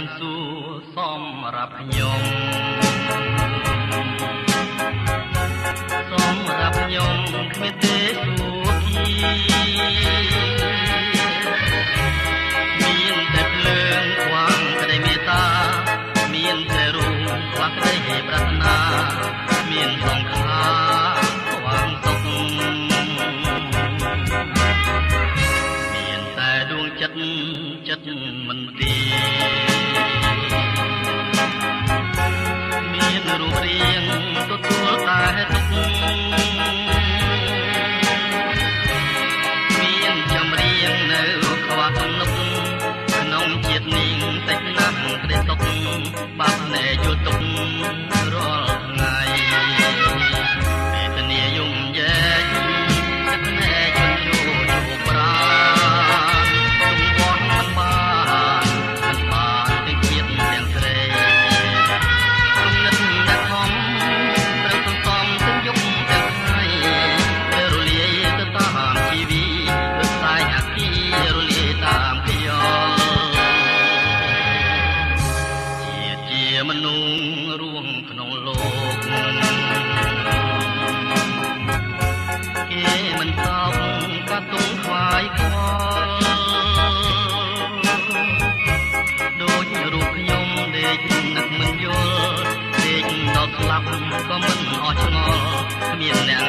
ច្រើនសួរសម្រាប់ខ្ញុំគ្មានទេសួរគីមានតែភ្លើងខ្វាងក្តីមេត្តាមានតែរូបខ្វះក្តីប្រាថ្នាមានសង្ខារខ្វាងសុខមានតែដួងចិត្តមិនទីមានរូបរាងទទួលតែទុកមានចម្រៀងនៅខ្វះទំនុកក្នុងជាតិនាងតិចណាស់ក្តីសុខបាត់ណែយល់ទុករាល់ថ្ងៃវេទនាយំយែកទឹកណែជន់ជួប្រាទុំវត្តមិនបានទាំងជាតិទាំងស្រេគំនិតតែធំប្រឹងសន្សំទាំងយប់ទាំងថ្ងៃរលាយទៅតាមជីវីដូចខ្សែអាគីរលាយតាមខ្យល់ជាមនុស្សរួមក្នុងលោកគេមិនសោកក៏ទុំខ្វាយខ្វល់ដូចរូបខ្ញុំដេកនឹកមិនយល់ដេកដល់ស្លាប់ក៏មិនអស់ឆ្ងល់គ្មានអ្នក